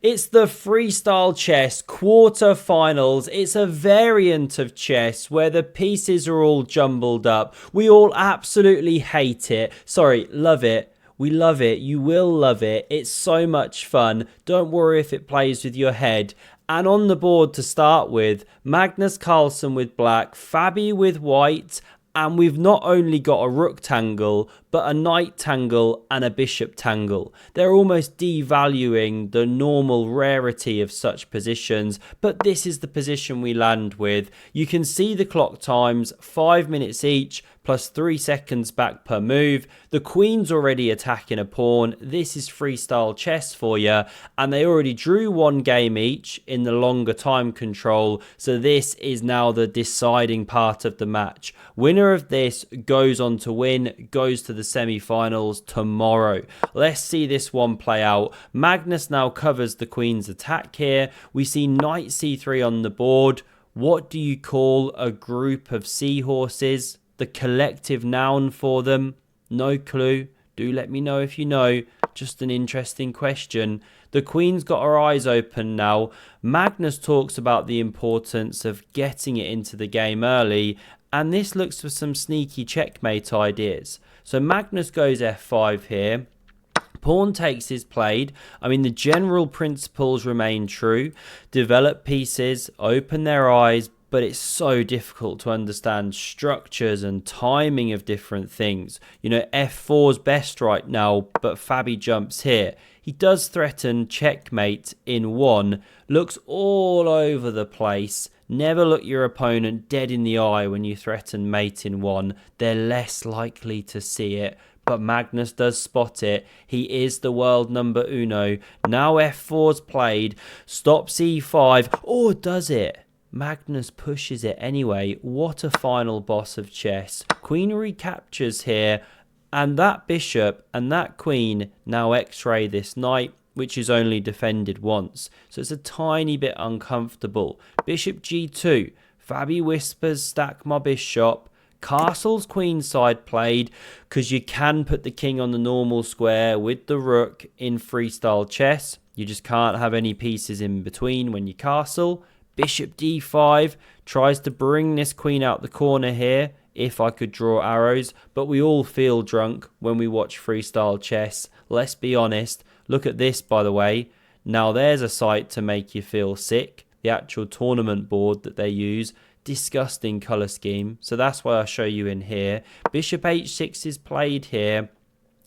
It's the freestyle chess quarterfinals. It's a variant of chess where the pieces are all jumbled up. We all absolutely hate it. Sorry, love it. We love it. You will love it. It's so much fun. Don't worry if it plays with your head. And on the board to start with, Magnus Carlsen with black, Fabi with white, and we've not only got a rook tangle, but a knight tangle and a bishop tangle. They're almost devaluing the normal rarity of such positions, but this is the position we land with. You can see the clock times, 5 minutes each, plus 3 seconds back per move. The queen's already attacking a pawn. This is freestyle chess for you, and they already drew 1 game each in the longer time control, so this is now the deciding part of the match. Winner of this goes on to win, goes to the semi-finals tomorrow. Let's see this one play out. Magnus now covers the queen's attack here. We see knight c3 on the board. What do you call a group of seahorses? The collective noun for them? No clue. Do let me know if you know. Just an interesting question. The queen's got her eyes open now. Magnus talks about the importance of getting it into the game early, and this looks for some sneaky checkmate ideas. So Magnus goes f5 here. Pawn takes is played. I mean, the general principles remain true. Develop pieces, open their eyes, but it's so difficult to understand structures and timing of different things. You know, f4's best right now, but Fabi jumps here. He does threaten checkmate in 1, looks all over the place. Never look your opponent dead in the eye when you threaten mate in 1. They're less likely to see it. But Magnus does spot it. He is the world number uno. Now f4's played. Stops e5. Oh, does it? Magnus pushes it anyway. What a final boss of chess. Queen recaptures here. And that bishop and that queen now x-ray this knight, which is only defended once. So it's a tiny bit uncomfortable. Bishop g2. Fabi whispers, stack my bishop. Castle's queenside played, because you can put the king on the normal square with the rook in freestyle chess. You just can't have any pieces in between when you castle. Bishop d5 tries to bring this queen out the corner here, if I could draw arrows, but we all feel drunk when we watch freestyle chess. Let's be honest. Look at this, by the way. Now there's a sight to make you feel sick. The actual tournament board that they use. Disgusting colour scheme. So that's why I show you in here. Bishop h6 is played here,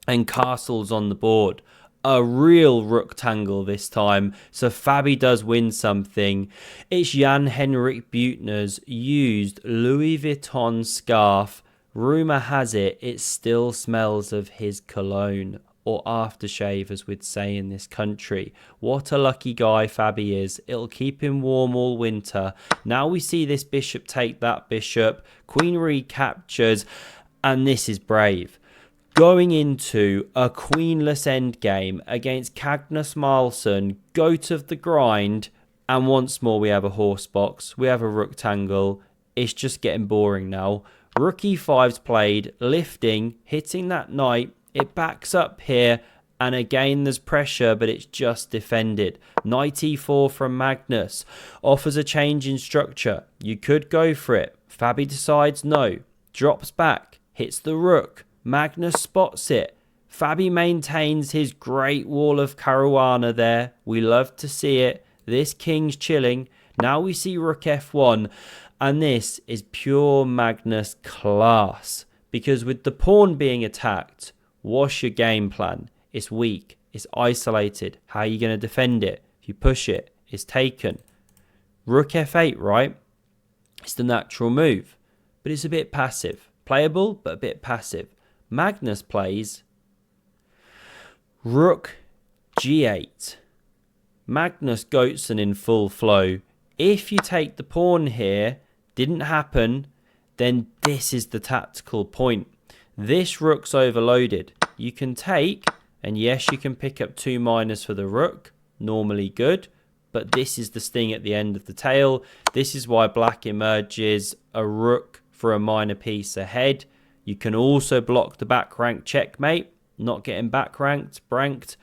and castle's on the board. A real rook tangle this time, so Fabi does win something. It's Jan-Henrik Buechner's used Louis Vuitton scarf. Rumour has it, it still smells of his cologne, or aftershave as we'd say in this country. What a lucky guy Fabi is. It'll keep him warm all winter. Now we see this bishop take that bishop. Queen recaptures, and this is brave. Going into a queenless endgame against Magnus Carlsen, goat of the grind, and once more we have a horse box, we have a rook tangle. It's just getting boring now. Rook e5's played, lifting, hitting that knight. It backs up here, and again there's pressure, but it's just defended. Knight e4 from Magnus offers a change in structure. You could go for it. Fabi decides no, drops back, hits the rook. Magnus spots it. Fabi maintains his great wall of Caruana there. We love to see it. This king's chilling. Now we see rook f1. And this is pure Magnus class. Because with the pawn being attacked, what's your game plan? It's weak. It's isolated. How are you going to defend it? If you push it, it's taken. Rook f8, right? It's the natural move. But it's a bit passive. Playable, but a bit passive. Magnus plays rook g8. Magnus Goatsson in full flow. If you take the pawn here, didn't happen, then this is the tactical point. This rook's overloaded. You can take, and yes, you can pick up 2 minors for the rook. Normally good, but this is the sting at the end of the tail. This is why black emerges a rook for a minor piece ahead. You can also block the back rank checkmate, not getting back ranked, branked.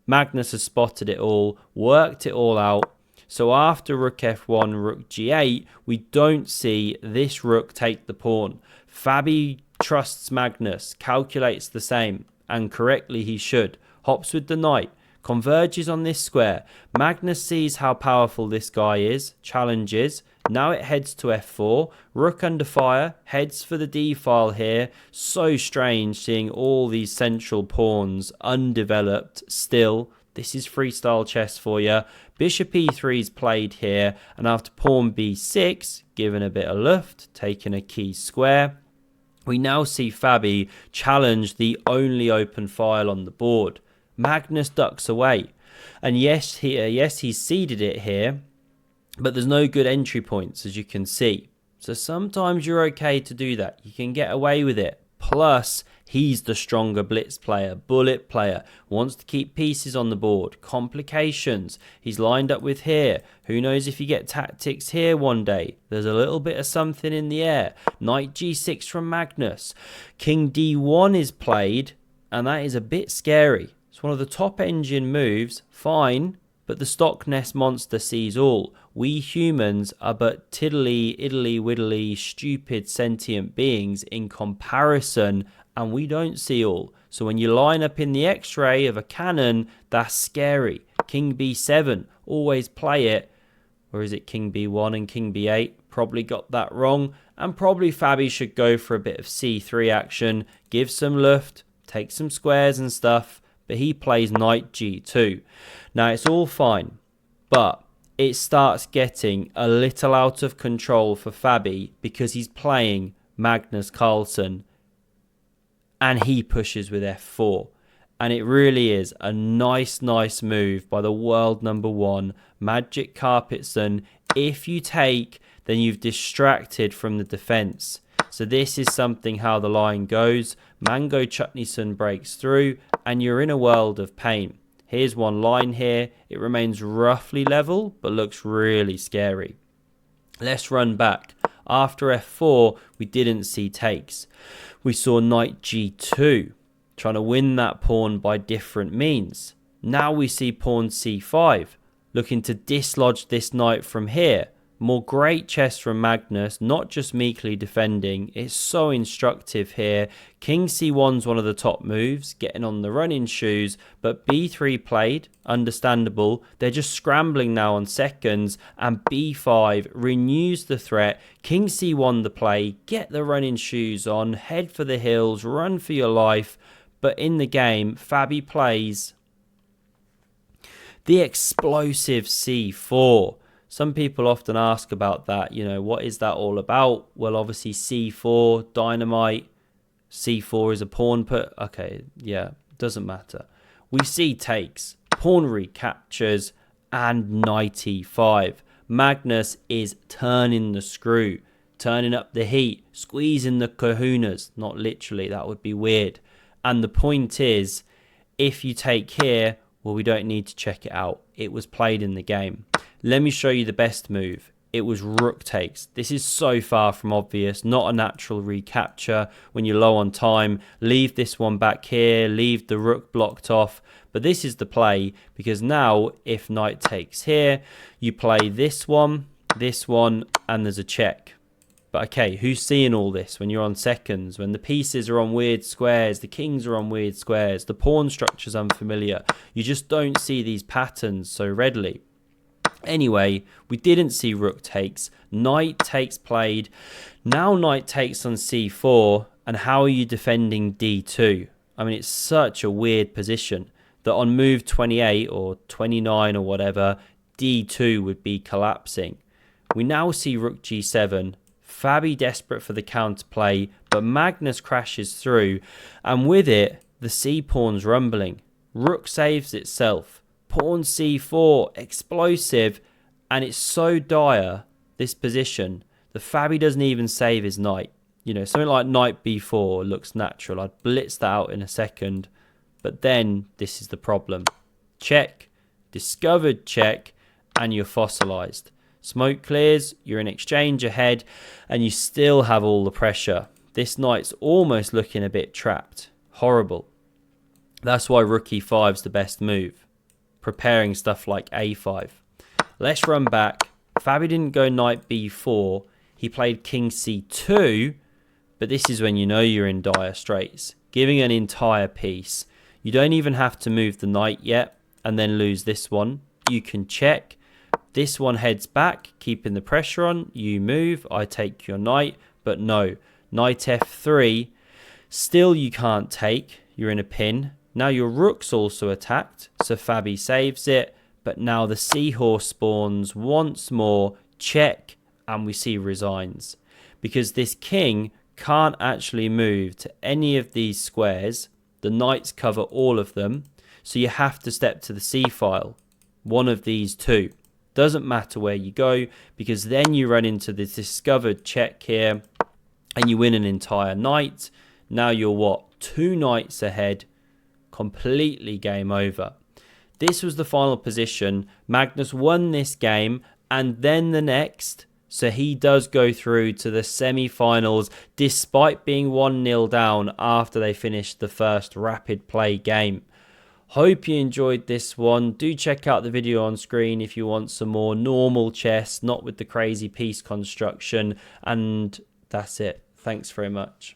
Magnus has spotted it all, worked it all out. So after rook f1, rook g8, we don't see this rook take the pawn. Fabi trusts Magnus, calculates the same, and correctly he should. Hops with the knight, converges on this square. Magnus sees how powerful this guy is, challenges. Now it heads to f4. Rook under fire, heads for the d file here. So strange seeing all these central pawns undeveloped still. This is freestyle chess for you. Bishop e3 is played here, and after pawn b6, given a bit of luft, taking a key square, we now see Fabi challenge the only open file on the board. Magnus ducks away, and yes, he's seeded it here, but there's no good entry points, as you can see. So sometimes you're okay to do that. You can get away with it. Plus, he's the stronger blitz player, bullet player, wants to keep pieces on the board, complications. He's lined up with here. Who knows if you get tactics here one day? There's a little bit of something in the air. Knight g6 from Magnus. King d1 is played, and that is a bit scary. It's one of the top engine moves, fine, but the stock nest monster sees all. We humans are but tiddly, iddly, widdly, stupid, sentient beings in comparison, and we don't see all. So when you line up in the x-ray of a cannon, that's scary. King b7, always play it. Or is it king b1 and king b8? Probably got that wrong. And probably Fabi should go for a bit of c3 action, give some luft, take some squares and stuff. But he plays knight g2. Now it's all fine, but it starts getting a little out of control for Fabi because he's playing Magnus Carlsen and he pushes with f4. And it really is a nice move by the world number one, Magnus Carlsen. If you take, then you've distracted from the defense. So this is something how the line goes. Mango Chutneyson breaks through and you're in a world of pain. Here's one line here. It remains roughly level, but looks really scary. Let's run back. After f4, we didn't see takes. We saw knight g2, trying to win that pawn by different means. Now we see pawn c5, looking to dislodge this knight from here. More great chess from Magnus, not just meekly defending. It's so instructive here. King c1's one of the top moves, getting on the running shoes, but b3 played, understandable. They're just scrambling now on seconds, and b5 renews the threat. King c1 the play, get the running shoes on, head for the hills, run for your life. But in the game, Fabi plays the explosive c4. Some people often ask about that, what is that all about? Well, obviously c4, dynamite, c4 is a pawn put. Okay, yeah, doesn't matter. We see takes, pawn recaptures, and knight e5. Magnus is turning the screw, turning up the heat, squeezing the kahunas. Not literally, that would be weird. And the point is, if you take here, well, we don't need to check it out. It was played in the game. Let me show you the best move. It was rook takes. This is so far from obvious, not a natural recapture. When you're low on time, leave this one back here, leave the rook blocked off. But this is the play, because now if knight takes here, you play this one, and there's a check. But okay, who's seeing all this when you're on seconds, when the pieces are on weird squares, the kings are on weird squares, the pawn structure's unfamiliar. You just don't see these patterns so readily. Anyway, we didn't see rook takes. Knight takes played. Now knight takes on c4. And how are you defending d2? I mean, it's such a weird position that on move 28 or 29 or whatever, d2 would be collapsing. We now see rook g7. Fabi desperate for the counterplay, but Magnus crashes through. And with it, the c-pawn's rumbling. Rook saves itself. Pawn c4, explosive, and it's so dire, this position, the Fabi doesn't even save his knight. Something like knight b4 looks natural. I'd blitz that out in a second, but then this is the problem. Check, discovered check, and you're fossilized. Smoke clears, you're in exchange ahead, and you still have all the pressure. This knight's almost looking a bit trapped. Horrible. That's why rook e5's the best move. preparing stuff like a5. Let's run back. Fabi didn't go knight b4. He played king c2, but this is when you know you're in dire straits. Giving an entire piece. You don't even have to move the knight yet and then lose this one. You can check. This one heads back, keeping the pressure on. You move. I take your knight, but no. Knight f3. Still you can't take. You're in a pin. Now your rook's also attacked, so Fabi saves it. But now the seahorse spawns once more. Check, and we see resigns. Because this king can't actually move to any of these squares. The knights cover all of them. So you have to step to the c-file. One of these two. Doesn't matter where you go, because then you run into the discovered check here and you win an entire knight. Now you're what? 2 knights ahead. Completely game over. This was the final position. Magnus won this game and then the next. So he does go through to the semi-finals despite being 1-0 down after they finished the first rapid play game. Hope you enjoyed this one. Do check out the video on screen if you want some more normal chess, not with the crazy piece construction. And that's it. Thanks very much.